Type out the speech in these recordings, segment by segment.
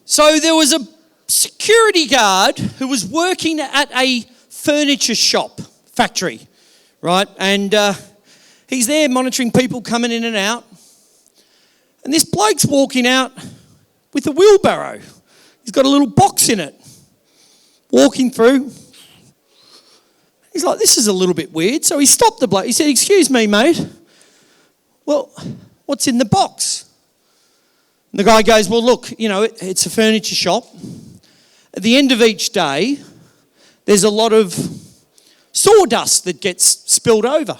So there was a security guard who was working at a furniture shop, factory, right? And he's there monitoring people coming in and out. And this bloke's walking out with a wheelbarrow. He's got a little box in it, walking through. He's like, this is a little bit weird. So he stopped the bloke. He said, "Excuse me, mate. Well, what's in the box?" And the guy goes, "Well, look, it's a furniture shop. At the end of each day, there's a lot of sawdust that gets spilled over.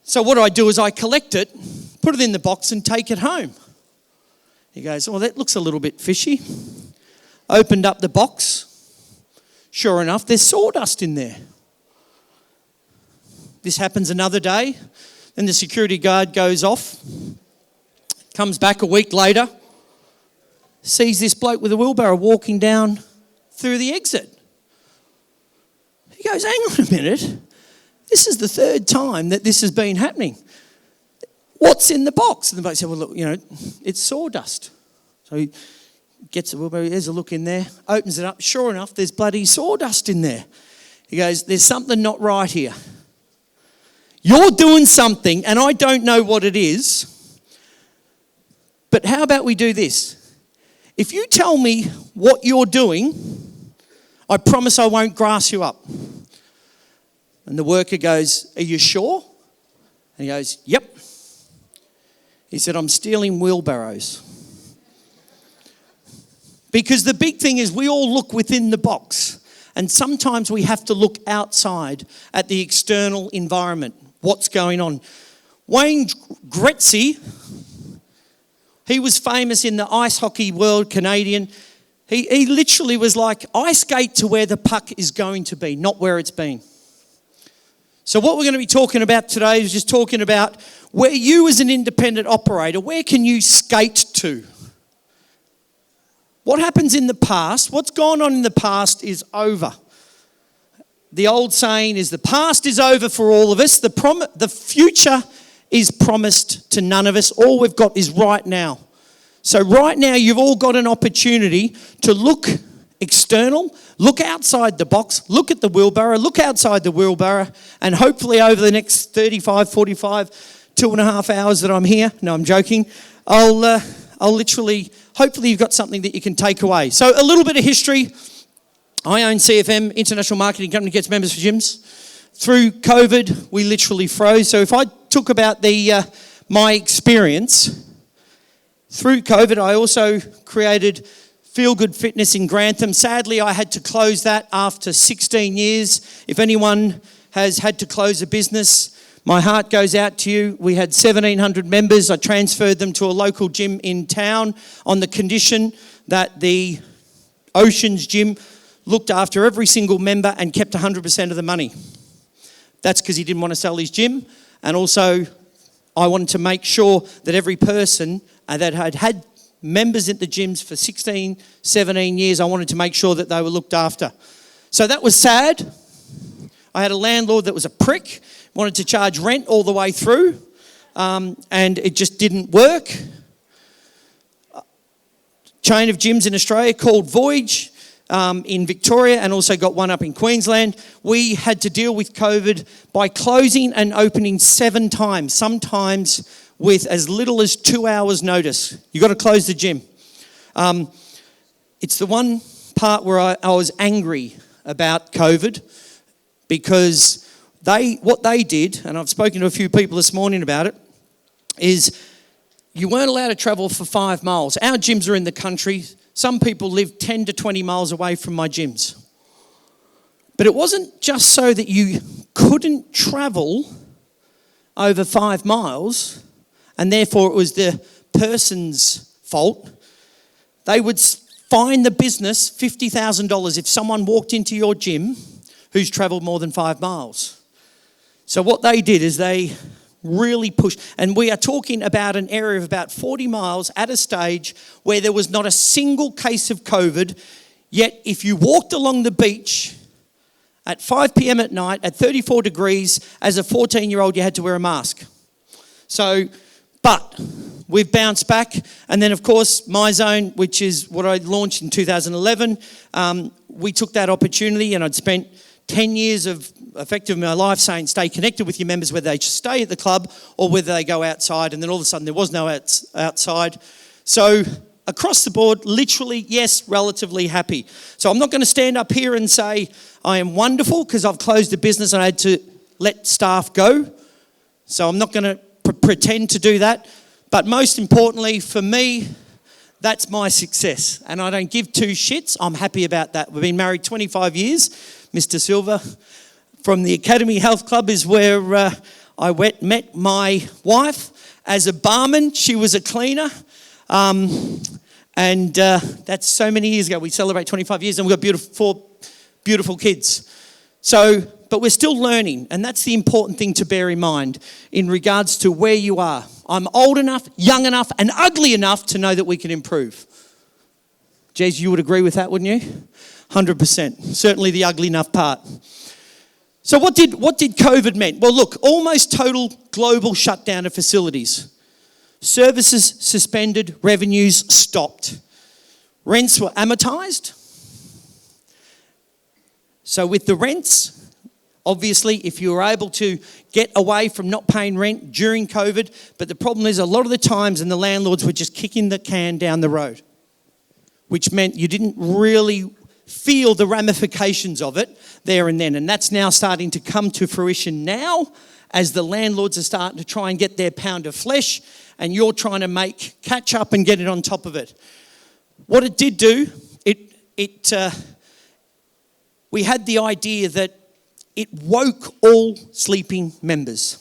So what I do is I collect it, put it in the box and take it home." He goes, "Well, that looks a little bit fishy." Opened up the box. Sure enough, there's sawdust in there. This happens another day. Then the security guard goes off, comes back a week later, sees this bloke with a wheelbarrow walking down through the exit. He goes, "Hang on a minute. This is the third time that this has been happening. What's in the box?" And the bloke said, "Well, look, it's sawdust." So he gets the wheelbarrow, there's a look in there, opens it up. Sure enough, there's bloody sawdust in there. He goes, "There's something not right here. You're doing something, and I don't know what it is, but how about we do this? If you tell me what you're doing, I promise I won't grass you up." And the worker goes, "Are you sure?" And he goes, "Yep." He said, "I'm stealing wheelbarrows." Because the big thing is we all look within the box, and sometimes we have to look outside at the external environment, what's going on. Wayne Gretzky, he was famous in the ice hockey world, Canadian. He literally was like, "I skate to where the puck is going to be, not where it's been." So what we're going to be talking about today is just talking about where you as an independent operator, where can you skate to? What happens in the past, what's gone on in the past is over. The old saying is the past is over for all of us. The future is promised to none of us. All we've got is right now. So right now you've all got an opportunity to look external, look outside the box, look at the wheelbarrow, look outside the wheelbarrow, and hopefully over the next 35, 45, 2.5 hours that I'm here, no, I'm joking, I'll literally, hopefully you've got something that you can take away. So a little bit of history. I own CFM, International Marketing Company, gets members for gyms. Through COVID, we literally froze. So if I talk about my experience, through COVID, I also created Feel Good Fitness in Grantham. Sadly, I had to close that after 16 years. If anyone has had to close a business, my heart goes out to you. We had 1,700 members. I transferred them to a local gym in town on the condition that the Oceans Gym looked after every single member and kept 100% of the money. That's because he didn't want to sell his gym. And also, I wanted to make sure that every person that had members at the gyms for 16, 17 years, I wanted to make sure that they were looked after. So that was sad. I had a landlord that was a prick, wanted to charge rent all the way through, and it just didn't work. Chain of gyms in Australia called Voyage in Victoria, and also got one up in Queensland. We had to deal with COVID by closing and opening 7 times, sometimes with as little as 2 hours notice. You've got to close the gym. It's the one part where I was angry about COVID, because what they did, and I've spoken to a few people this morning about it, is you weren't allowed to travel for 5 miles. Our gyms are in the country. Some people live 10 to 20 miles away from my gyms. But it wasn't just so that you couldn't travel over 5 miles, and therefore it was the person's fault. They would fine the business $50,000 if someone walked into your gym who's travelled more than 5 miles. So what they did is they really pushed, and we are talking about an area of about 40 miles at a stage where there was not a single case of COVID, yet if you walked along the beach at 5 p.m. at night at 34 degrees, as a 14-year-old you had to wear a mask. So, but we've bounced back. And then, of course, Myzone, which is what I launched in 2011, we took that opportunity, and I'd spent 10 years of effective in my life saying stay connected with your members, whether they stay at the club or whether they go outside. And then all of a sudden there was no outside. So across the board, literally, yes, relatively happy. So I'm not going to stand up here and say I am wonderful because I've closed a business and I had to let staff go. So I'm not going to pretend to do that. But most importantly for me, that's my success. And I don't give two shits. I'm happy about that. We've been married 25 years. Mr. Silver from the Academy Health Club is where I met my wife as a barman. She was a cleaner. And that's so many years ago. We celebrate 25 years and we've got four beautiful kids. So, but we're still learning, and that's the important thing to bear in mind in regards to where you are. I'm old enough, young enough, and ugly enough to know that we can improve. Jez, you would agree with that, wouldn't you? 100%. Certainly the ugly enough part. So what did COVID mean? Well, look, almost total global shutdown of facilities. Services suspended, revenues stopped. Rents were amortised. So with the rents, obviously, if you were able to get away from not paying rent during COVID, but the problem is a lot of the times and the landlords were just kicking the can down the road, which meant you didn't really feel the ramifications of it there and then. And that's now starting to come to fruition now as the landlords are starting to try and get their pound of flesh and you're trying to catch up and get it on top of it. What it did do, we had the idea that it woke all sleeping members.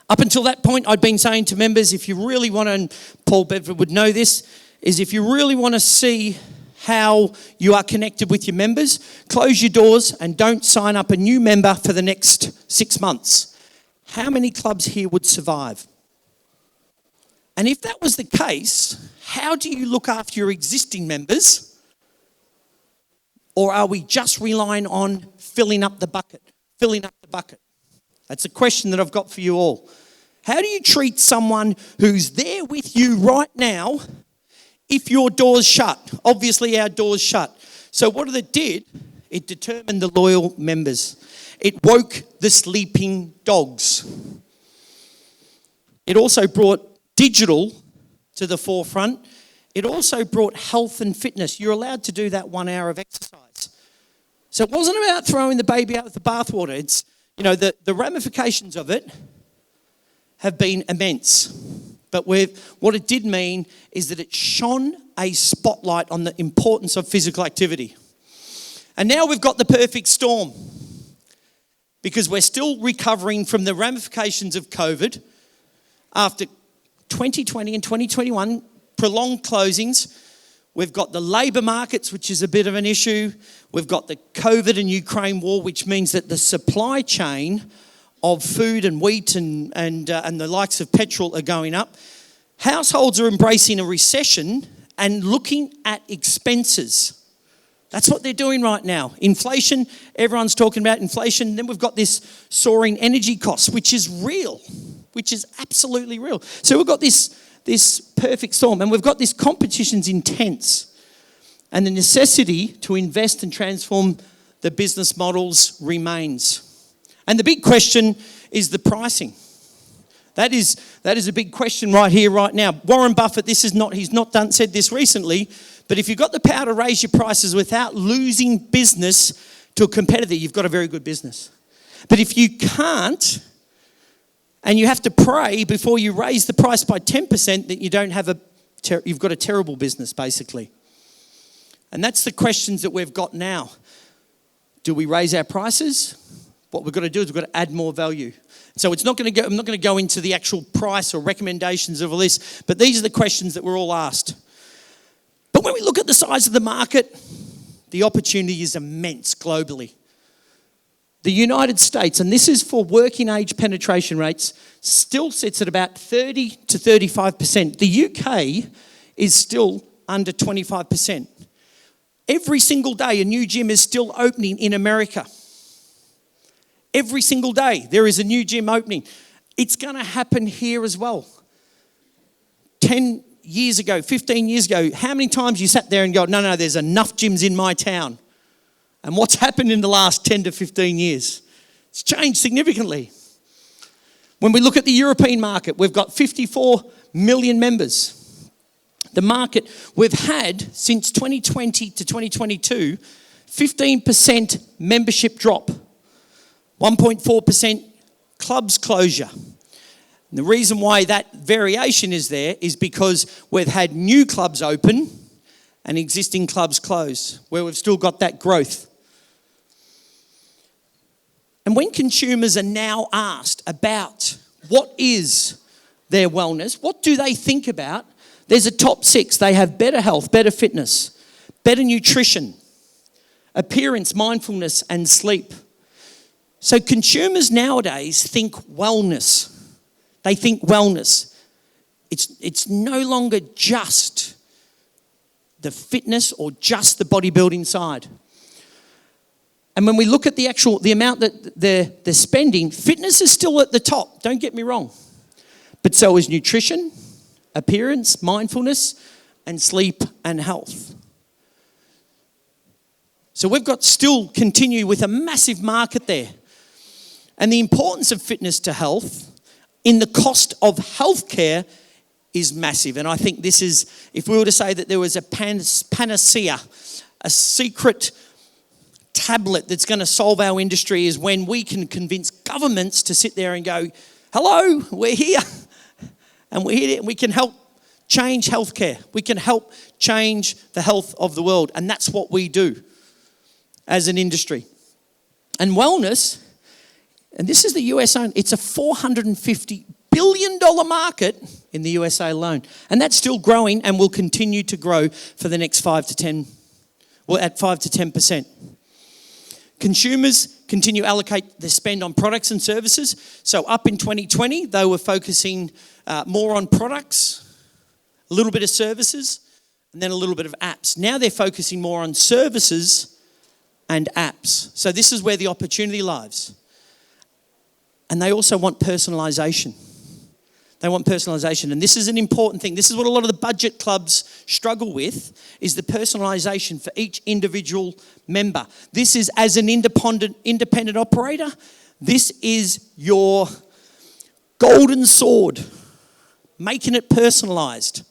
Up until that point, I'd been saying to members, if you really want to, and Paul Bedford would know this, is if you really want to see how you are connected with your members, close your doors and don't sign up a new member for the next 6 months. How many clubs here would survive? And if that was the case, how do you look after your existing members? Or are we just relying on filling up the bucket? That's a question that I've got for you all. How do you treat someone who's there with you right now if your door's shut? Obviously, our door's shut. So what it did, it determined the loyal members. It woke the sleeping dogs. It also brought digital to the forefront. It also brought health and fitness. You're allowed to do that 1 hour of exercise. So it wasn't about throwing the baby out with the bathwater. It's, the ramifications of it have been immense. But what it did mean is that it shone a spotlight on the importance of physical activity. And now we've got the perfect storm because we're still recovering from the ramifications of COVID after 2020 and 2021, prolonged closings. We've got the labour markets, which is a bit of an issue. We've got the COVID and Ukraine war, which means that the supply chain of food and wheat and the likes of petrol are going up. Households are embracing a recession and looking at expenses. That's what they're doing right now. Inflation, everyone's talking about inflation. Then we've got this soaring energy costs, which is real, which is absolutely real. So we've got this perfect storm, and we've got this competition's intense, and the necessity to invest and transform the business models remains. And the big question is the pricing. That is a big question right here, right now. Warren Buffett, he's not said this recently, but if you've got the power to raise your prices without losing business to a competitor, you've got a very good business. But if you can't, and you have to pray before you raise the price by 10%, that you don't have you've got a terrible business, basically. And that's the questions that we've got now. Do we raise our prices? What we've got to do is we've got to add more value. So I'm not going to go into the actual price or recommendations of all this, but these are the questions that we're all asked. But when we look at the size of the market, the opportunity is immense globally. The United States, and this is for working age penetration rates, still sits at about 30 to 35%. The UK is still under 25%. Every single day, a new gym is still opening in America. Every single day, there is a new gym opening. It's going to happen here as well. 10 years ago, 15 years ago, how many times you sat there and go, no, there's enough gyms in my town? And what's happened in the last 10 to 15 years? It's changed significantly. When we look at the European market, we've got 54 million members. The market we've had since 2020 to 2022, 15% membership drop, 1.4% clubs closure. And the reason why that variation is there is because we've had new clubs open and existing clubs close, where we've still got that growth. And when consumers are now asked about what is their wellness, what do they think about? There's a top 6. They have better health, better fitness, better nutrition, appearance, mindfulness, and sleep. So consumers nowadays think wellness. They think wellness. It's no longer just the fitness or just the bodybuilding side. And when we look at the amount that they're spending, fitness is still at the top, don't get me wrong. But so is nutrition, appearance, mindfulness, and sleep and health. So we've got still continue with a massive market there. And the importance of fitness to health in the cost of healthcare is massive. And I think this is, if we were to say that there was a panacea, a secret tablet that's going to solve our industry, is when we can convince governments to sit there and go, hello, we're here. And we're here, we can help change healthcare. We can help change the health of the world. And that's what we do as an industry. And wellness, and this is the USA, it's a $450 billion market in the USA alone. And that's still growing and will continue to grow for the next 5 to 10%. Consumers continue to allocate their spend on products and services. So up in 2020, they were focusing more on products, a little bit of services, and then a little bit of apps. Now they're focusing more on services and apps. So this is where the opportunity lies. And they also want personalisation. They want personalisation. And this is an important thing. This is what a lot of the budget clubs struggle with, is the personalisation for each individual member. This is, as an independent operator, this is your golden sword, making it personalised.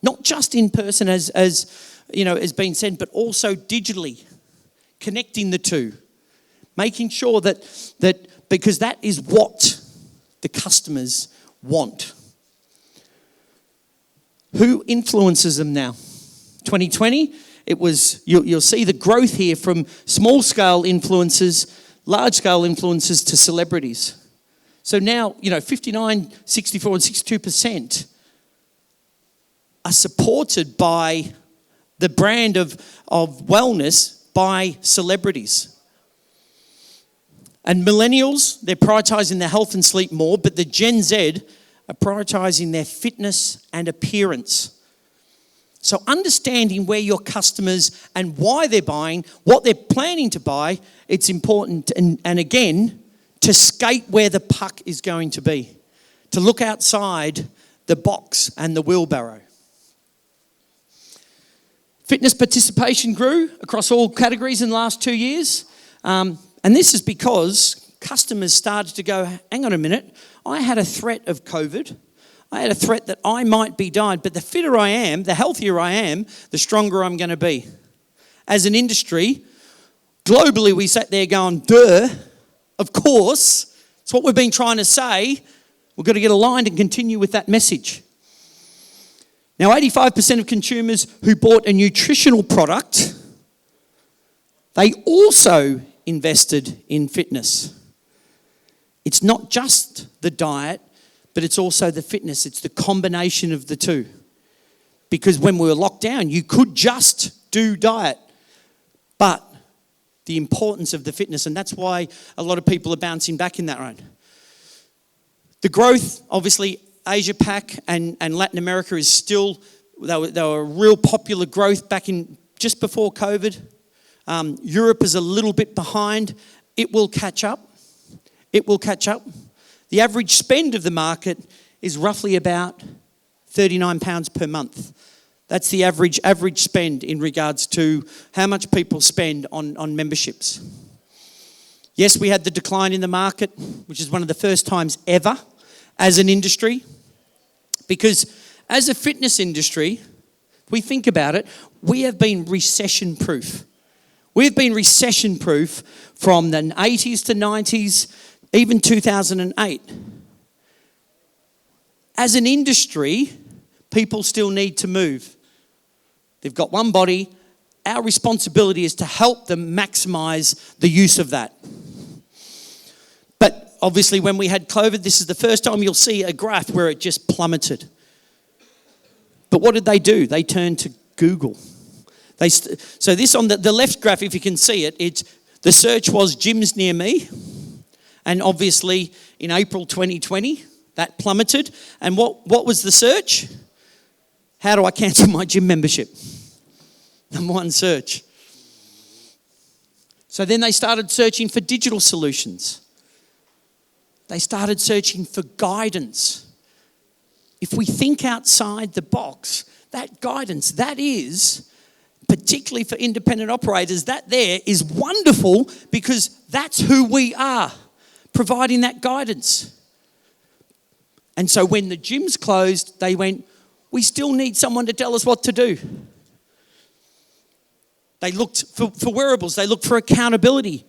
Not just in person as you know, has been said, but also digitally, connecting the two. Making sure that because that is what the customers want. Who influences them now? 2020, it was, you'll see the growth here from small scale influencers, large scale influencers to celebrities. So now, 59, 64 and 62% are supported by the brand of wellness by celebrities. And millennials, they're prioritising their health and sleep more, but the Gen Z are prioritising their fitness and appearance. So understanding where your customers and why they're buying, what they're planning to buy, it's important. And again, to skate where the puck is going to be. To look outside the box and the wheelbarrow. Fitness participation grew across all categories in the last 2 years. And this is because customers started to go, hang on a minute, I had a threat of COVID. I had a threat that I might be dying, but the fitter I am, the healthier I am, the stronger I'm going to be. As an industry, globally we sat there going, duh, of course. It's what we've been trying to say. We've got to get aligned and continue with that message. Now, 85% of consumers who bought a nutritional product, they also invested in fitness. It's not just the diet, but it's also the fitness. It's the combination of the two. Because when we were locked down, you could just do diet, but the importance of the fitness, and that's why a lot of people are bouncing back in that road. The growth, obviously, Asia Pac and Latin America is still, they were a real popular growth back in just before COVID. Europe is a little bit behind. It will catch up. It will catch up. The average spend of the market is roughly about £39 per month. That's the average spend in regards to how much people spend on memberships. Yes, we had the decline in the market, which is one of the first times ever as an industry. Because as a fitness industry, if we think about it, we have been recession-proof. We've been recession-proof from the 80s to 90s, even 2008. As an industry, people still need to move. They've got one body. Our responsibility is to help them maximise the use of that. But obviously when we had COVID, this is the first time you'll see a graph where it just plummeted. But what did they do? They turned to Google. So this on the left graph, if you can see it, the search was gyms near me. And obviously in April 2020, that plummeted. And what was the search? How do I cancel my gym membership? Number one search. So then they started searching for digital solutions. They started searching for guidance. If we think outside the box, that guidance, that is, particularly for independent operators, that there is wonderful because that's who we are, providing that guidance. And so when the gyms closed, they went, we still need someone to tell us what to do. They looked for wearables, they looked for accountability.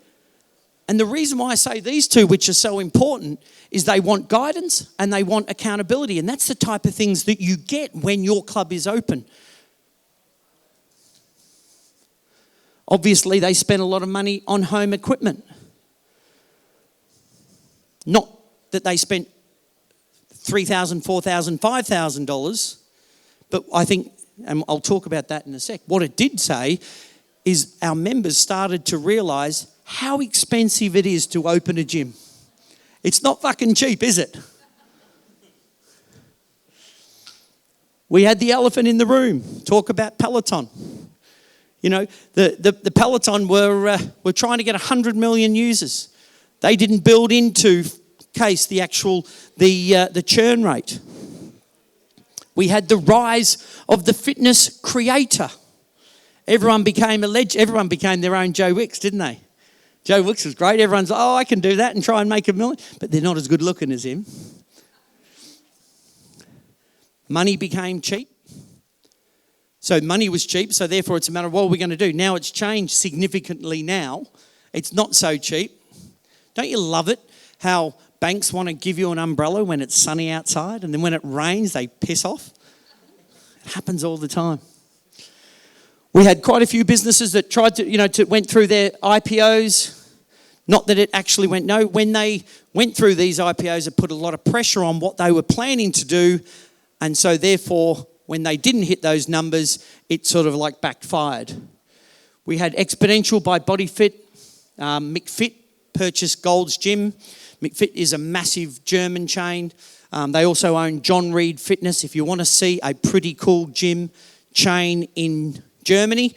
And the reason why I say these two, which are so important, is they want guidance and they want accountability. And that's the type of things that you get when your club is open. Obviously, they spend a lot of money on home equipment. Not that they spent $3,000, $4,000, $5,000, but I think, and I'll talk about that in a sec, what it did say is our members started to realise how expensive it is to open a gym. It's not fucking cheap, is it? We had the elephant in the room, talk about Peloton. You know, the Peloton were trying to get 100 million users. They didn't build into case the actual, the churn rate. We had the rise of the fitness creator. Everyone became everyone became their own Joe Wicks, didn't they? Joe Wicks was great. Everyone's like, oh, I can do that and try and make $1 million. But they're not as good looking as him. Money became cheap. So money was cheap, so therefore it's a matter of what are we going to do? Now it's changed significantly now. It's not so cheap. Don't you love it how banks want to give you an umbrella when it's sunny outside and then when it rains they piss off? It happens all the time. We had quite a few businesses that tried to, went through their IPOs. Not that it actually went, no. When they went through these IPOs, it put a lot of pressure on what they were planning to do. And so therefore, when they didn't hit those numbers, it sort of like backfired. We had Exponential by BodyFit. McFit purchased Gold's Gym. McFit is a massive German chain. They also own John Reed Fitness. If you want to see a pretty cool gym chain in Germany,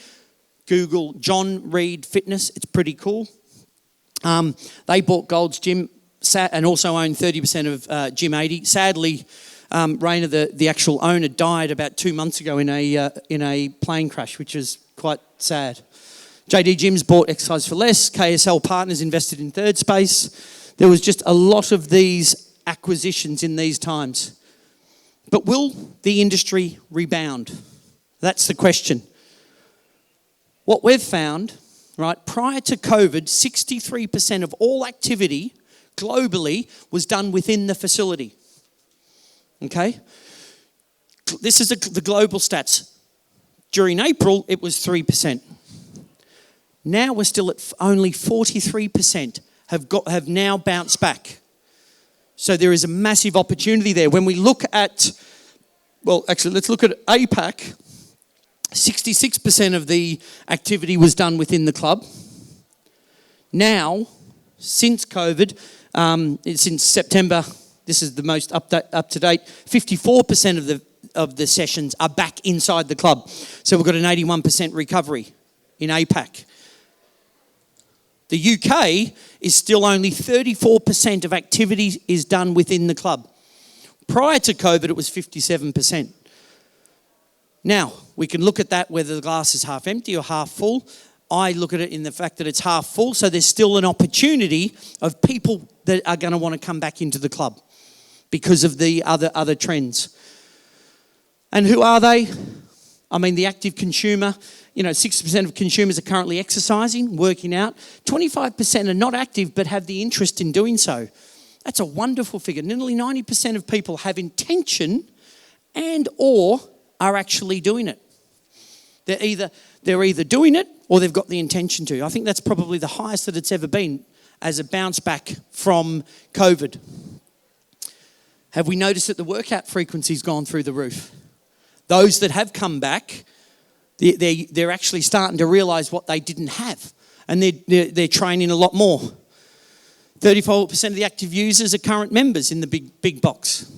Google John Reed Fitness. It's pretty cool. They bought Gold's Gym and also own 30% of Gym 80. Sadly, Rainer, the actual owner, died about 2 months ago in a plane crash, which is quite sad. JD Gyms bought Exercise for Less. KSL Partners invested in Third Space. There was just a lot of these acquisitions in these times. But will the industry rebound? That's the question. What we've found, right, prior to COVID, 63% of all activity globally was done within the facility. Okay? This is the global stats. During April, it was 3%. Now we're still at only 43% have now bounced back. So there is a massive opportunity there. When we look at, well, actually, let's look at APAC. 66% of the activity was done within the club. Now, since COVID, since September, this is the most up to date, 54% of the sessions are back inside the club. So we've got an 81% recovery in APAC. The UK is still only 34% of activity is done within the club. Prior to COVID, it was 57%. Now, we can look at that whether the glass is half empty or half full. I look at it in the fact that it's half full, so there's still an opportunity of people that are going to want to come back into the club because of the other trends. And who are they? I mean, the active consumer, 60% of consumers are currently exercising, working out. 25% are not active but have the interest in doing so. That's a wonderful figure. Nearly 90% of people have intention and or are actually doing it. They're either doing it or they've got the intention to. I think that's probably the highest that it's ever been as a bounce back from COVID. Have we noticed that the workout frequency's gone through the roof? Those that have come back, they're actually starting to realise what they didn't have, and they're training a lot more. 34% of the active users are current members in the big box.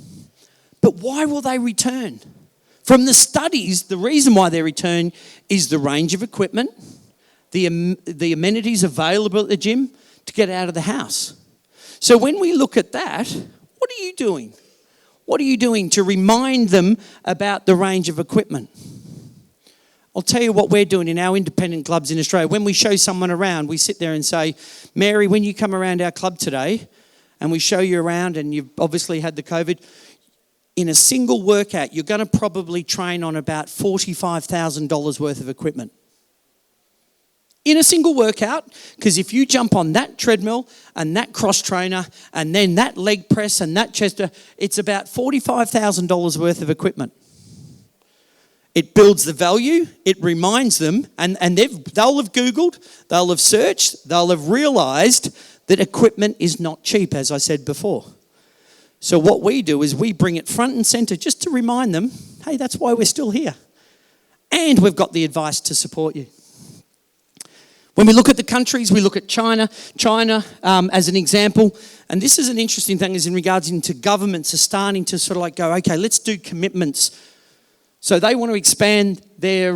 But why will they return? From the studies, the reason why they return is the range of equipment, the amenities available at the gym to get out of the house. So when we look at that, what are you doing? What are you doing to remind them about the range of equipment? I'll tell you what we're doing in our independent clubs in Australia. When we show someone around, we sit there and say, Mary, when you come around our club today and we show you around and you've obviously had the COVID, in a single workout, you're going to probably train on about $45,000 worth of equipment. In a single workout, because if you jump on that treadmill and that cross trainer and then that leg press and that chest, it's about $45,000 worth of equipment. It builds the value, it reminds them, and they'll have Googled, they'll have searched, they'll have realised that equipment is not cheap, as I said before. So what we do is we bring it front and centre just to remind them, hey, that's why we're still here. And we've got the advice to support you. When we look at the countries, we look at China. China, as an example, and this is an interesting thing, is in regards into governments are starting to sort of like go, okay, let's do commitments. So they want to expand their,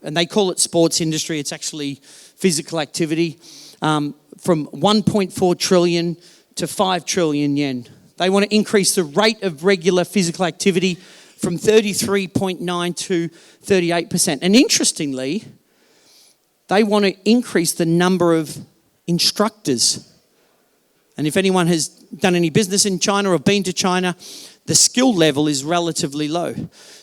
and they call it sports industry, it's actually physical activity, from 1.4 trillion to 5 trillion yen. They want to increase the rate of regular physical activity from 33.9 to 38%. And interestingly, they want to increase the number of instructors. And if anyone has done any business in China or been to China, the skill level is relatively low.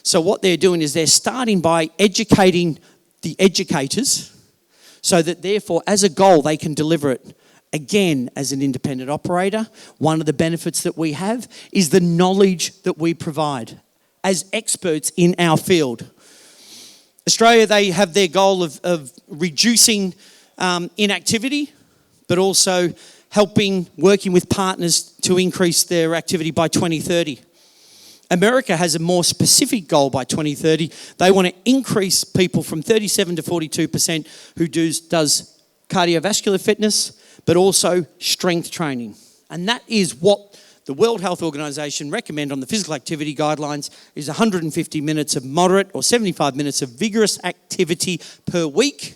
So what they're doing is they're starting by educating the educators so that therefore as a goal they can deliver it. Again, as an independent operator, one of the benefits that we have is the knowledge that we provide as experts in our field. Australia, they have their goal of reducing inactivity, but also working with partners to increase their activity by 2030. America has a more specific goal by 2030. They want to increase people from 37 to 42% who does cardiovascular fitness, but also strength training. And that is what the World Health Organization recommend on the physical activity guidelines is 150 minutes of moderate or 75 minutes of vigorous activity per week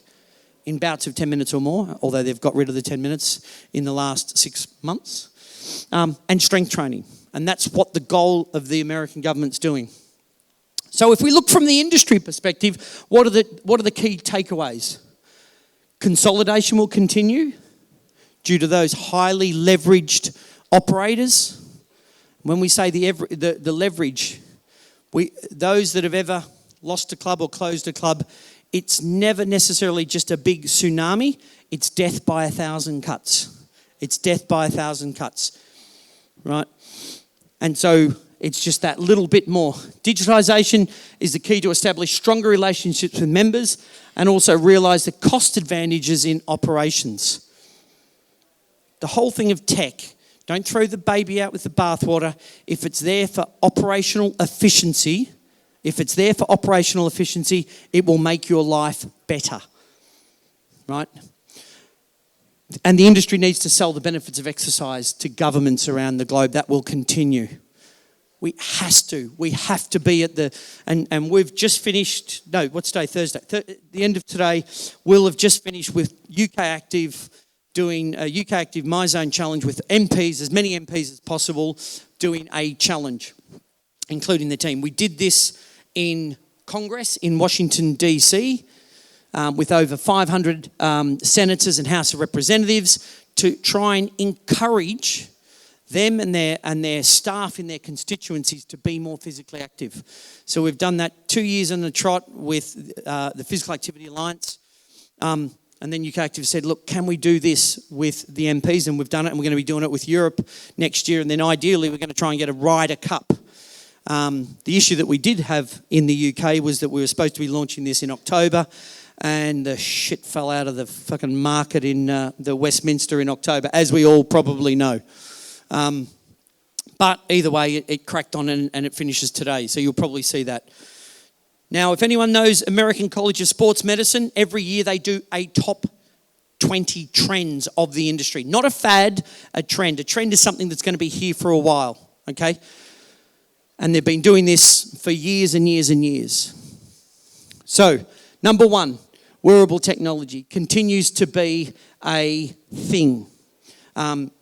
in bouts of 10 minutes or more, although they've got rid of the 10 minutes in the last 6 months, and strength training. And that's what the goal of the American government's doing. So if we look from the industry perspective, what are the key takeaways? Consolidation will continue due to those highly leveraged operators. When we say the leverage, those that have ever lost a club or closed a club, it's never necessarily just a big tsunami. It's death by 1,000 cuts. It's death by 1,000 cuts, right? And so it's just that little bit more. Digitalisation is the key to establish stronger relationships with members and also realise the cost advantages in operations. The whole thing of tech, don't throw the baby out with the bathwater. If it's there for operational efficiency, it will make your life better, right? And the industry needs to sell the benefits of exercise to governments around the globe. That will continue. We have to be at and we've just finished, what's today, Thursday? The end of today, we'll have just finished with UK Active, doing a UK Active Myzone challenge with MPs, as many MPs as possible, doing a challenge, including the team. We did this in Congress in Washington, D.C., with over 500 senators and House of Representatives to try and encourage them and their staff in their constituencies to be more physically active. So we've done that 2 years on the trot with the Physical Activity Alliance. And then UK Active said, look, can we do this with the MPs? And we've done it, and we're going to be doing it with Europe next year. And then ideally, we're going to try and get a Ryder Cup. The issue that we did have in the UK was that we were supposed to be launching this in October, and the shit fell out of the fucking market in the Westminster in October, as we all probably know. But either way, it cracked on and it finishes today. So you'll probably see that. Now, if anyone knows American College of Sports Medicine, every year they do a top 20 trends of the industry. Not a fad, a trend. A trend is something that's going to be here for a while, okay? And they've been doing this for years and years and years. So, number one, wearable technology continues to be a thing.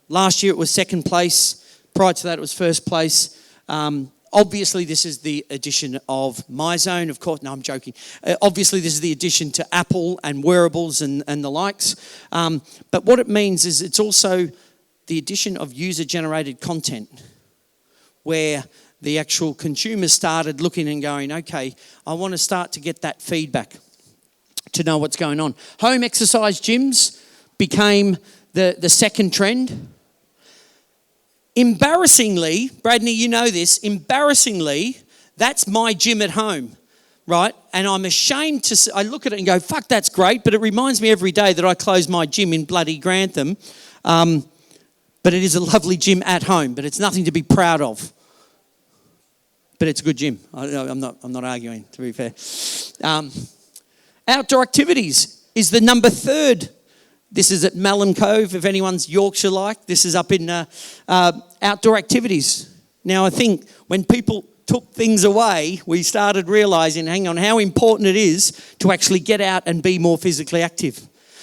Last year it was second place. Prior to that it was first place. Obviously, this is the addition of Myzone, of course. No, I'm joking. Obviously, this is the addition to Apple and wearables and the likes. But what it means is it's also the addition of user-generated content where the actual consumers started looking and going, okay, I want to start to get that feedback to know what's going on. Home exercise gyms became the second trend. Embarrassingly, Bradney, you know this, embarrassingly, that's my gym at home, right? And I'm ashamed to, I look at it and go, fuck, that's great, but it reminds me every day that I close my gym in bloody Grantham. But it is a lovely gym at home, but it's nothing to be proud of. But it's a good gym. I'm not arguing, to be fair. Outdoor activities is the number third. This is at Malham Cove, if anyone's Yorkshire-like. This is up in outdoor activities. Now, I think when people took things away, we started realising, hang on, how important it is to actually get out and be more physically active.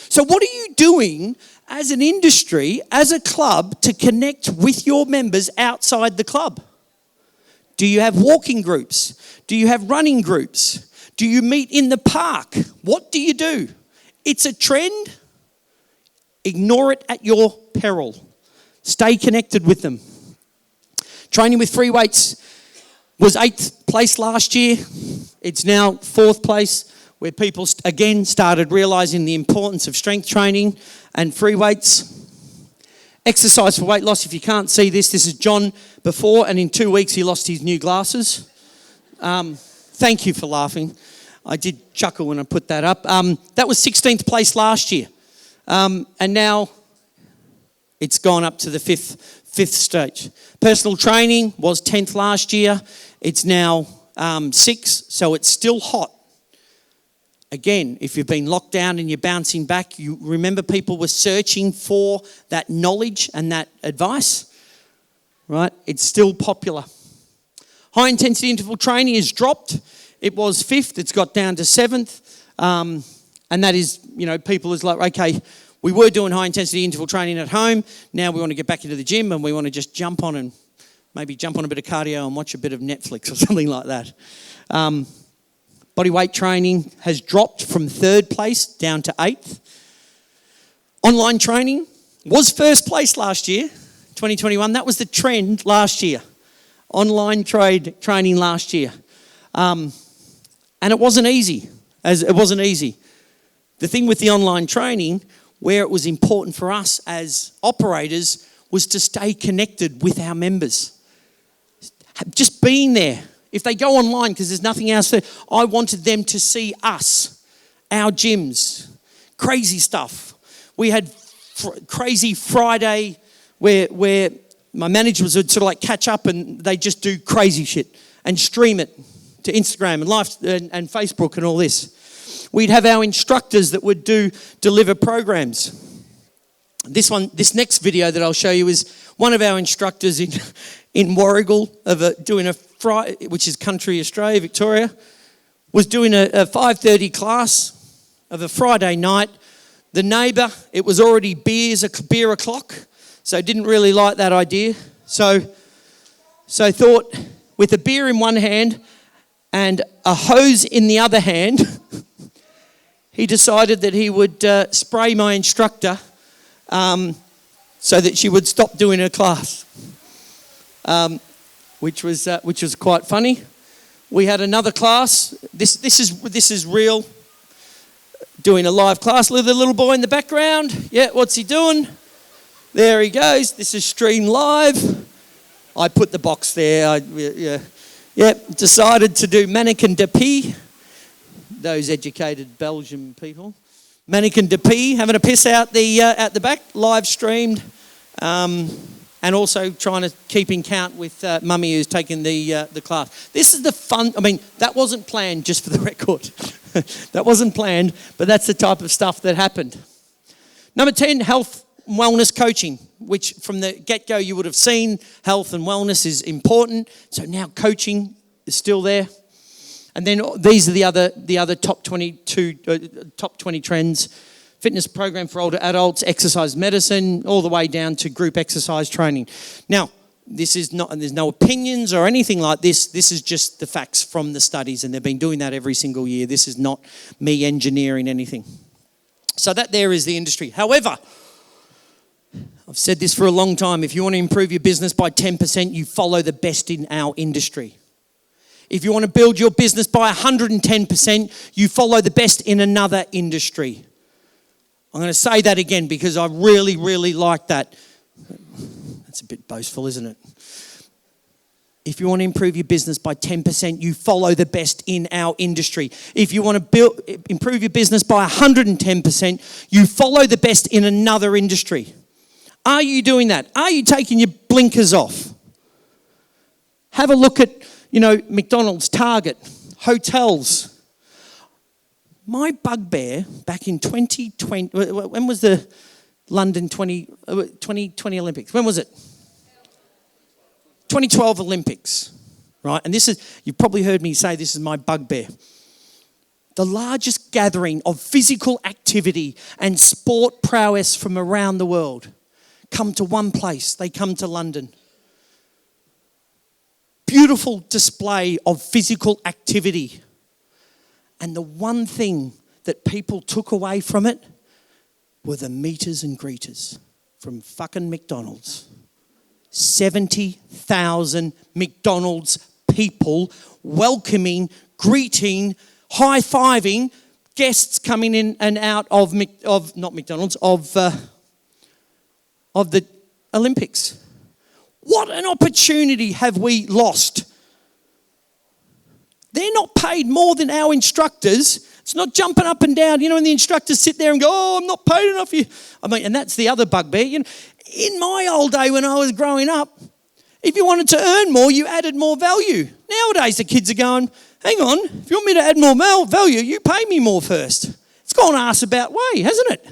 So what are you doing as an industry, as a club, to connect with your members outside the club? Do you have walking groups? Do you have running groups? Do you meet in the park? What do you do? It's a trend. Ignore it at your peril. Stay connected with them. Training with free weights was 8th place last year. It's now 4th place, where people again started realising the importance of strength training and free weights. Exercise for weight loss. If you can't see this, this is John before, and in 2 weeks he lost his new glasses. Thank you for laughing. I did chuckle when I put that up. That was 16th place last year. And now it's gone up to the fifth stage. Personal training was 10th last year. It's now 6th, so it's still hot. Again, if you've been locked down and you're bouncing back, you remember people were searching for that knowledge and that advice, right? It's still popular. High intensity interval training has dropped. It was 5th, it's got down to 7th. And that is, people is like, okay, we were doing high intensity interval training at home. Now we want to get back into the gym and we want to just jump on a bit of cardio and watch a bit of Netflix or something like that. Body weight training has dropped from 3rd place down to 8th. Online training was 1st place last year, 2021. That was the trend last year. Online training last year. And it wasn't easy. The thing with the online training, where it was important for us as operators, was to stay connected with our members. Just being there. If they go online because there's nothing else there, I wanted them to see us, our gyms, crazy stuff. We had crazy Friday where my managers would sort of like catch up and they just do crazy shit and stream it to Instagram and live and Facebook and all this. We'd have our instructors that would deliver programs. This next video that I'll show you is one of our instructors in Warrigal doing which is country Australia, Victoria, was doing a 5:30 class of a Friday night. The neighbour, it was already beer o'clock, so didn't really like that idea. So thought, with a beer in one hand and a hose in the other hand, he decided that he would spray my instructor so that she would stop doing her class, which was quite funny. We had another class. This is real. Doing a live class with a little boy in the background. Yeah, what's he doing? There he goes. This is streamed live. I put the box there. Decided to do mannequin de pied. Those educated Belgian people. Mannequin de pied, having a piss out the back, live streamed, and also trying to keep in count with Mummy who's taking the class. This is the fun. I mean, that wasn't planned, just for the record. That wasn't planned, but that's the type of stuff that happened. Number 10, health and wellness coaching, which from the get-go you would have seen health and wellness is important. So now coaching is still there. And then these are the other top 20 trends: fitness program for older adults, exercise medicine, all the way down to group exercise training. Now, this is not, and there's no opinions or anything like this. This is just the facts from the studies, and they've been doing that every single year. This is not me engineering anything. So that there is the industry. However, I've said this for a long time. If you want to improve your business by 10%, you follow the best in our industry. If you want to build your business by 110%, you follow the best in another industry. I'm going to say that again because I really, really like that. That's a bit boastful, isn't it? If you want to improve your business by 10%, you follow the best in our industry. If you want to improve your business by 110%, you follow the best in another industry. Are you doing that? Are you taking your blinkers off? Have a look at, McDonald's, Target, hotels. My bugbear back in 2020, when was the London 2020 Olympics? When was it? 2012 Olympics, right? And this is, you've probably heard me say this is my bugbear. The largest gathering of physical activity and sport prowess from around the world come to one place. They come to London. Beautiful display of physical activity. And the one thing that people took away from it were the meeters and greeters from fucking McDonald's. 70,000 McDonald's people welcoming, greeting, high-fiving guests coming in and out of the Olympics. What an opportunity have we lost? They're not paid more than our instructors. It's not jumping up and down, and the instructors sit there and go, "Oh, I'm not paid enough for you." And that's the other bugbear. In my old day when I was growing up, if you wanted to earn more, you added more value. Nowadays, the kids are going, "Hang on, if you want me to add more value, you pay me more first." It's gone arse about way, hasn't it?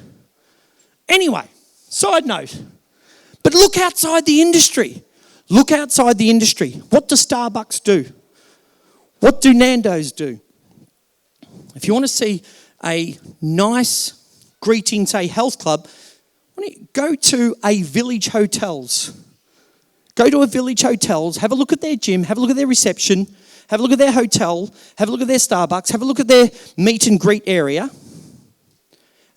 Anyway, side note. But look outside the industry. Look outside the industry. What does Starbucks do? What do Nando's do? If you want to see a nice greeting, say health club, why don't you go to a Village Hotels. Go to a Village Hotels, have a look at their gym, have a look at their reception, have a look at their hotel, have a look at their Starbucks, have a look at their meet and greet area.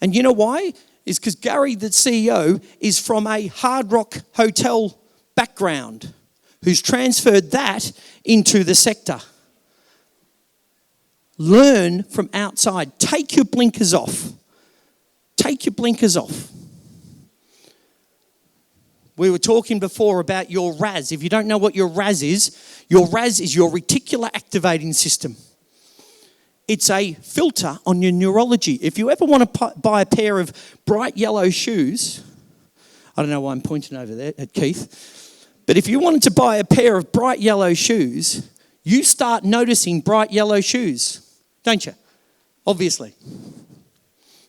And you know why? It's because Gary, the CEO, is from a Hard Rock hotel background who's transferred that into the sector. Learn from outside. Take your blinkers off. Take your blinkers off. We were talking before about your RAS. If you don't know what your RAS is your reticular activating system. It's a filter on your neurology. If you ever want to buy a pair of bright yellow shoes, I don't know why I'm pointing over there at Keith, but if you wanted to buy a pair of bright yellow shoes, you start noticing bright yellow shoes, don't you? Obviously.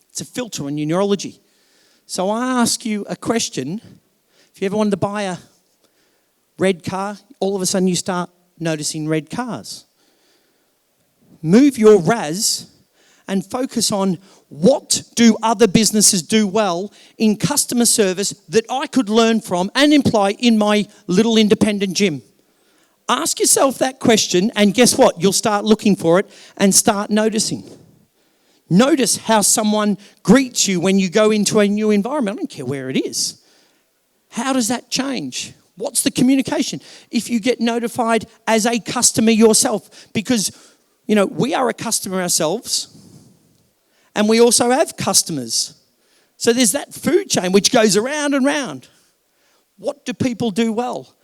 It's a filter on your neurology. So I ask you a question. If you ever wanted to buy a red car, all of a sudden you start noticing red cars. Move your RAS and focus on what do other businesses do well in customer service that I could learn from and imply in my little independent gym. Ask yourself that question, and guess what? You'll start looking for it and start noticing. Notice how someone greets you when you go into a new environment. I don't care where it is. How does that change? What's the communication? If you get notified as a customer yourself, because, we are a customer ourselves, and we also have customers. So there's that food chain which goes around and round. What do people do well?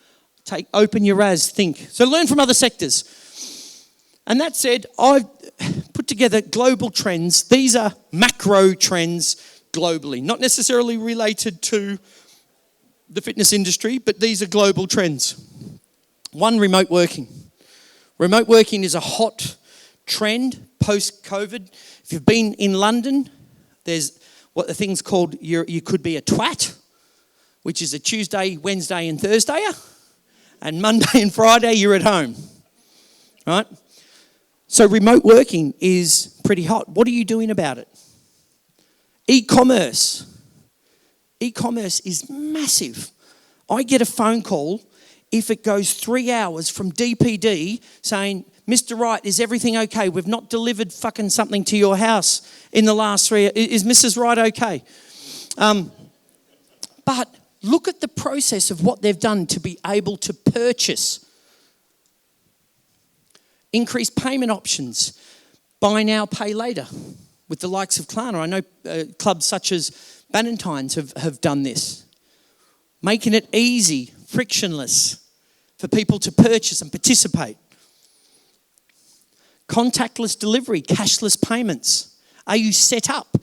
Open your RAS, think. So learn from other sectors. And that said, I've put together global trends. These are macro trends globally, not necessarily related to the fitness industry, but these are global trends. One, remote working. Remote working is a hot trend post-COVID. If you've been in London, there's what the thing's called, you could be a twat, which is a Tuesday, Wednesday and Thursdayer, and Monday and Friday you're at home, right? So remote working is pretty hot. What are you doing about it? E-commerce. E-commerce is massive. I get a phone call if it goes 3 hours from DPD saying, Mr. Wright, is everything okay? We've not delivered fucking something to your house in the last 3 hours. Is Mrs. Wright okay? But look at the process of what they've done to be able to purchase. Increased payment options. Buy now, pay later. With the likes of Klarna. I know clubs such as Bannatynes have done this. Making it easy, frictionless for people to purchase and participate. Contactless delivery, cashless payments. Are you set up?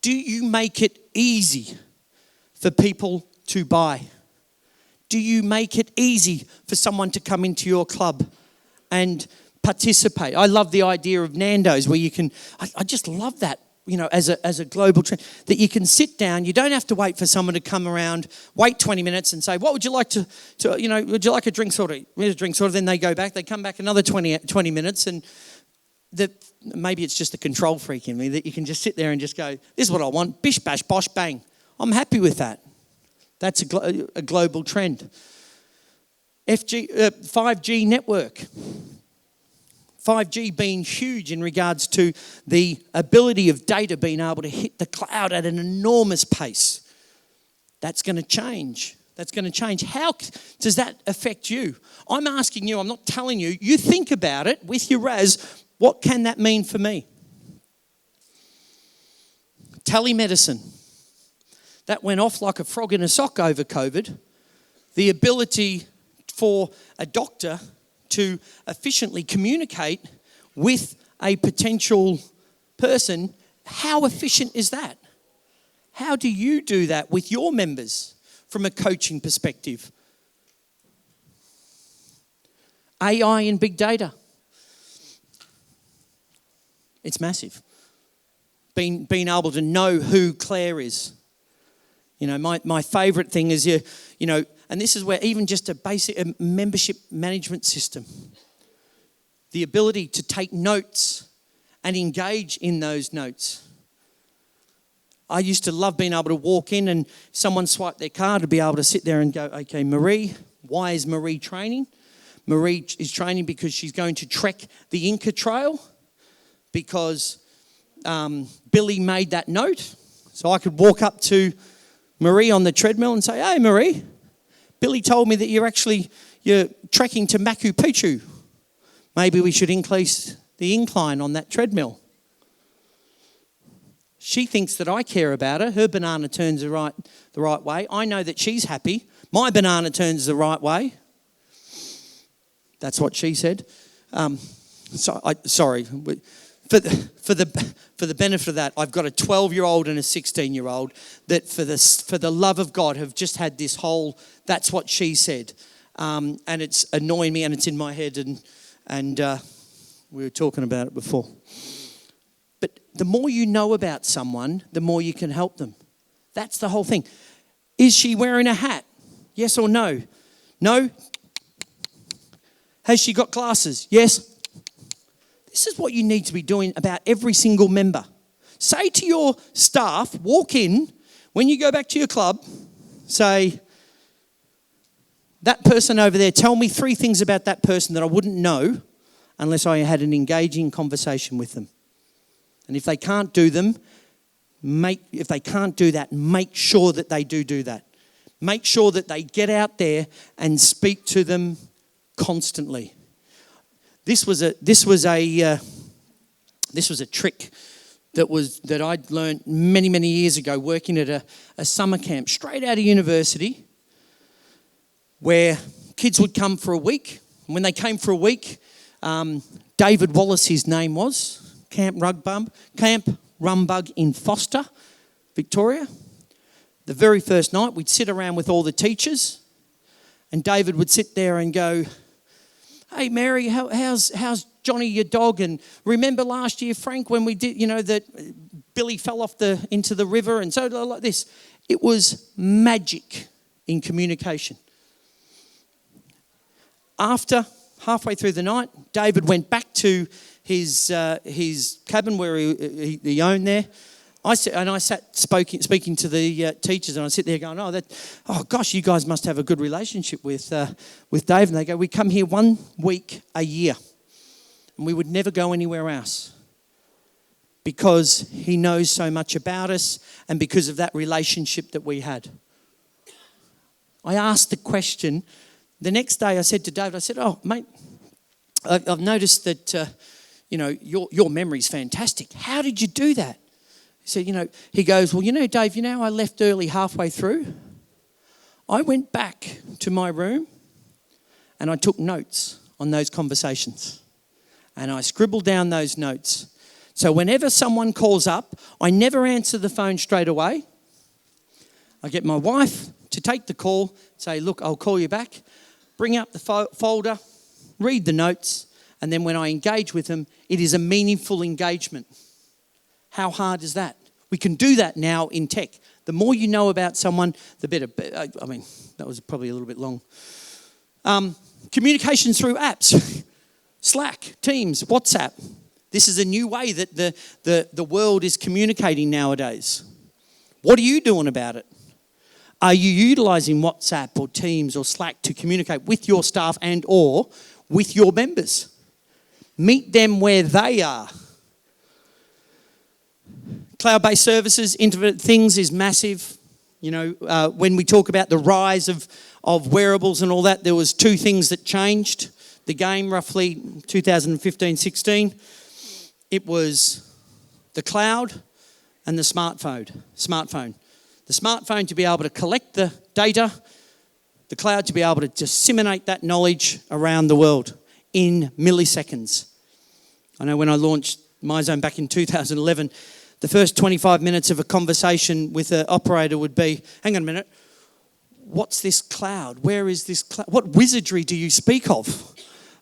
Do you make it easy for people to buy? Do you make it easy for someone to come into your club and participate? I love the idea of Nando's where you can, I just love that, as a global trend, that you can sit down, you don't have to wait for someone to come around, wait 20 minutes and say, what would you like to would you like a drink order? Here's a drink order, then they go back, they come back another 20 minutes and maybe it's just a control freak in me that you can just sit there and just go, this is what I want, bish, bash, bosh, bang. I'm happy with that. That's a global trend. 5G network. 5G being huge in regards to the ability of data being able to hit the cloud at an enormous pace. That's going to change. That's going to change. How does that affect you? I'm asking you, I'm not telling you. You think about it with your RAS. What can that mean for me? Telemedicine. That went off like a frog in a sock over COVID. The ability for a doctor to efficiently communicate with a potential person. How efficient is that? How do you do that with your members from a coaching perspective? AI and big data. It's massive. Being able to know who Claire is. My favourite thing is, and this is where even just a basic membership management system, the ability to take notes and engage in those notes. I used to love being able to walk in and someone swipe their card to be able to sit there and go, okay, Marie, why is Marie training? Marie is training because she's going to trek the Inca Trail because Billy made that note. So I could walk up to Marie on the treadmill and say, hey, Marie, Billy told me that you're trekking to Machu Picchu. Maybe we should increase the incline on that treadmill. She thinks that I care about her. Her banana turns the right way. I know that she's happy. My banana turns the right way. That's what she said. Sorry. For the benefit of that, I've got a 12-year-old and a 16-year-old that for the love of God have just had this whole, that's what she said. And it's annoying me and it's in my head and we were talking about it before. But the more you know about someone, the more you can help them. That's the whole thing. Is she wearing a hat? Yes or no? No? Has she got glasses? Yes. This is what you need to be doing about every single member. Say to your staff, walk in, when you go back to your club, say, that person over there, tell me 3 things about that person that I wouldn't know unless I had an engaging conversation with them. And if they can't do that, make sure that they do that. Make sure that they get out there and speak to them constantly. This was a trick that I'd learned many years ago working at a summer camp straight out of university, where kids would come for a week. And when they came for a week, David Wallace, his name was, Camp Rumbug in Foster, Victoria. The very first night, we'd sit around with all the teachers, and David would sit there and go, "Hey Mary, how's Johnny your dog? And remember last year, Frank, when we did, that Billy fell off into the river, and so like this." It was magic in communication. After halfway through the night, David went back to his cabin where he owned there. I sat speaking to the teachers, and I sit there going, "Oh gosh, you guys must have a good relationship with Dave." And they go, "We come here 1 week a year, and we would never go anywhere else because he knows so much about us, and because of that relationship that we had." I asked the question. The next day, I said to David, I said, "Oh, mate, I've noticed that your memory's fantastic. How did you do that?" He said, he goes, "Well, Dave, I left early halfway through. I went back to my room and I took notes on those conversations. And I scribbled down those notes. So whenever someone calls up, I never answer the phone straight away. I get my wife to take the call, say, 'Look, I'll call you back.' Bring up the folder, read the notes, and then when I engage with them, it is a meaningful engagement." How hard is that? We can do that now in tech. The more you know about someone, the better. I mean, that was probably a little bit long. Communications through apps. Slack, Teams, WhatsApp. This is a new way that the world is communicating nowadays. What are you doing about it? Are you utilising WhatsApp or Teams or Slack to communicate with your staff and or with your members? Meet them where they are. Cloud-based services, Internet of Things is massive. When we talk about the rise of wearables and all that, there was 2 things that changed the game roughly 2015-16. It was the cloud and the smartphone. The smartphone to be able to collect the data, the cloud to be able to disseminate that knowledge around the world in milliseconds. I know when I launched Myzone back in 2011, the first 25 minutes of a conversation with an operator would be, "Hang on a minute, what's this cloud? Where is this cloud? What wizardry do you speak of?"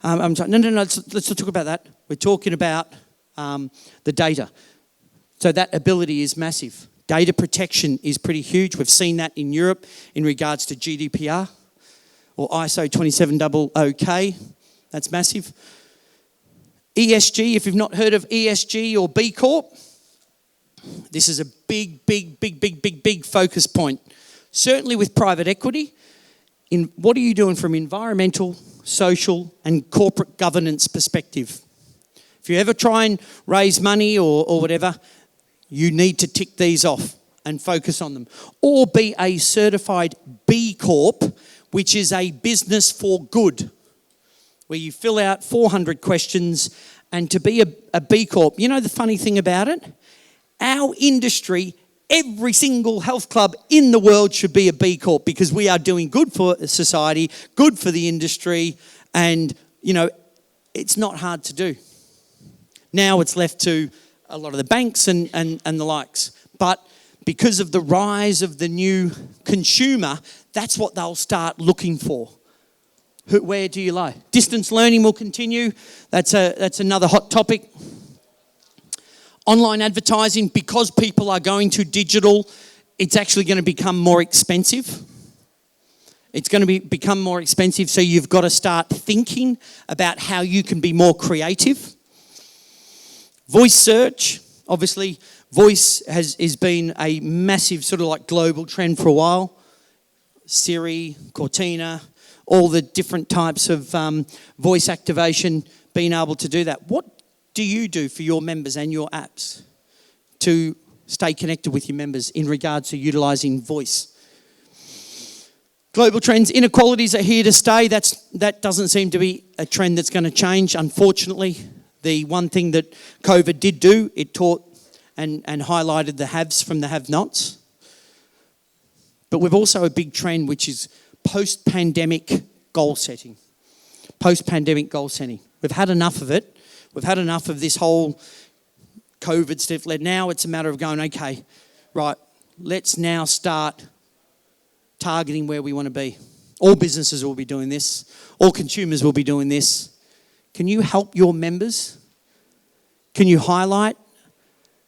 I'm saying, no, let's not talk about that. We're talking about the data. So that ability is massive. Data protection is pretty huge. We've seen that in Europe in regards to GDPR or ISO 27000K. That's massive. ESG, if you've not heard of ESG or B Corp, this is a big focus point. Certainly with private equity. What are you doing from environmental, social, and corporate governance perspective? If you ever try and raise money or whatever, you need to tick these off and focus on them. Or be a certified B Corp, which is a business for good, where you fill out 400 questions. And to be a B Corp, the funny thing about it? Our industry, every single health club in the world should be a B Corp because we are doing good for society, good for the industry, and, it's not hard to do. Now it's left to a lot of the banks and the likes. But because of the rise of the new consumer, that's what they'll start looking for. Where do you lie? Distance learning will continue. That's another hot topic. Online advertising, because people are going to digital, it's actually going to become more expensive. It's going to become more expensive, so you've got to start thinking about how you can be more creative. Voice search, obviously, voice has been a massive sort of like global trend for a while. Siri, Cortina, all the different types of voice activation, being able to do that. What do you do for your members and your apps to stay connected with your members in regards to utilising voice? Global trends, inequalities are here to stay. That doesn't seem to be a trend that's going to change, unfortunately. The one thing that COVID did do, it taught and highlighted the haves from the have-nots. But we've also a big trend, which is post-pandemic goal setting. Post-pandemic goal setting. We've had enough of it. We've had enough of this whole COVID stuff. Now it's a matter of going, okay, right, let's now start targeting where we want to be. All businesses will be doing this. All consumers will be doing this. Can you help your members? Can you highlight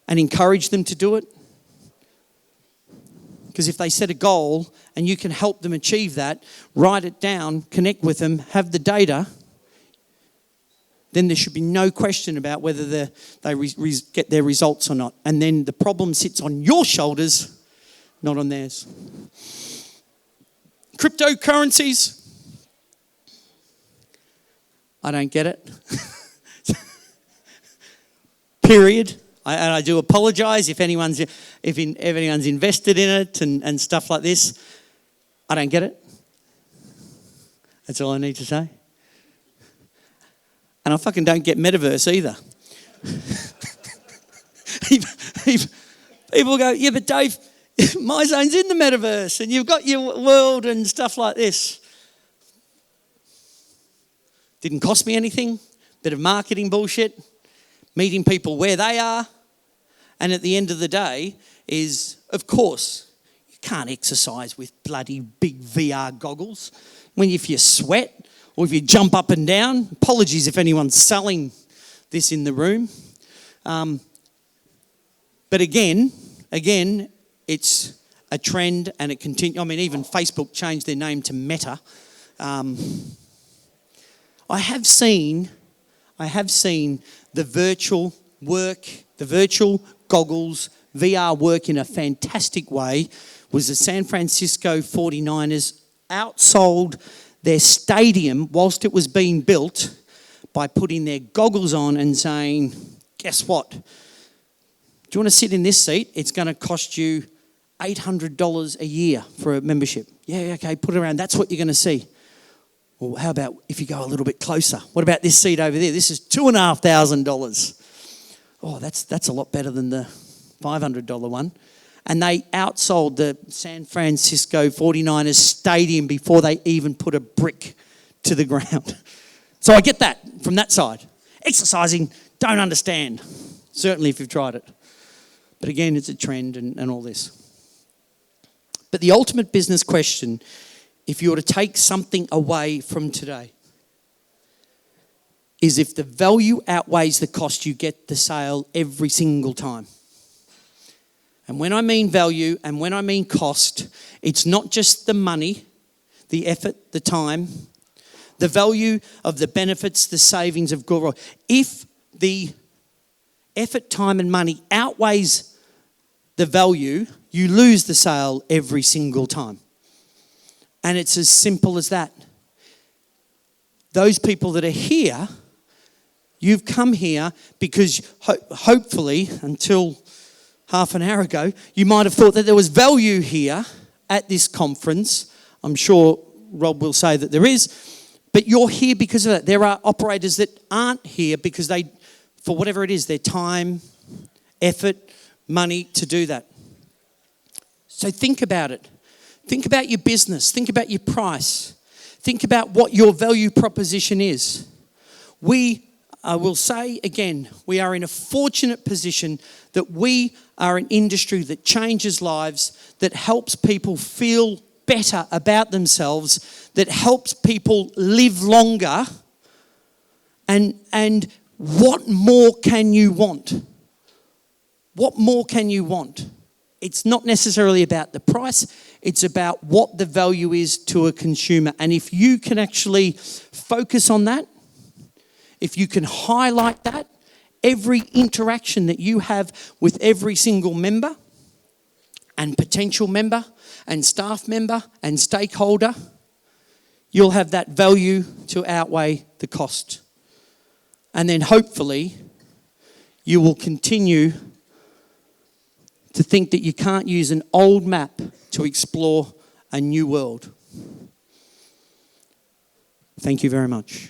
and encourage them to do it? Because if they set a goal and you can help them achieve that, write it down, connect with them, have the data, then there should be no question about whether they get their results or not. And then the problem sits on your shoulders, not on theirs. Cryptocurrencies. I don't get it. Period. I do apologise if anyone's invested in it and stuff like this. I don't get it. That's all I need to say. And I fucking don't get metaverse either. People go, yeah, but Dave, Myzone's in the metaverse and you've got your world and stuff like this. Didn't cost me anything. Bit of marketing bullshit. Meeting people where they are. And at the end of the day is, of course, you can't exercise with bloody big VR goggles. If you sweat or if you jump up and down, apologies if anyone's selling this in the room. But again, it's a trend and it continues. I mean, even Facebook changed their name to Meta. I have seen the virtual goggles, VR work in a fantastic way. Was the San Francisco 49ers outsold their stadium whilst it was being built by putting their goggles on and saying, guess what? Do you want to sit in this seat? It's going to cost you $800 a year for a membership. Yeah, okay, put it around. That's what you're going to see. Well, how about if you go a little bit closer? What about this seat over there? This is $2,500. Oh, that's a lot better than the $500 one. And they outsold the San Francisco 49ers stadium before they even put a brick to the ground. So I get that from that side. Exercising, don't understand. Certainly if you've tried it. But again, it's a trend and all this. But the ultimate business question, if you were to take something away from today, is if the value outweighs the cost, you get the sale every single time. And when I mean value and when I mean cost, it's not just the money, the effort, the time, the value of the benefits, the savings of good. If the effort, time and money outweighs the value, you lose the sale every single time. And it's as simple as that. Those people that are here, you've come here because hopefully until half an hour ago, you might have thought that there was value here at this conference. I'm sure Rob will say that there is, but you're here because of that. There are operators that aren't here because they, for whatever it is, their time, effort, money to do that. So think about it. Think about your business. Think about your price. Think about what your value proposition is. I will say again, we are in a fortunate position that we are an industry that changes lives, that helps people feel better about themselves, that helps people live longer. And what more can you want? What more can you want? It's not necessarily about the price. It's about what the value is to a consumer. And if you can actually focus on that, if you can highlight that, every interaction that you have with every single member and potential member and staff member and stakeholder, you'll have that value to outweigh the cost. And then hopefully you will continue to think that you can't use an old map to explore a new world. Thank you very much.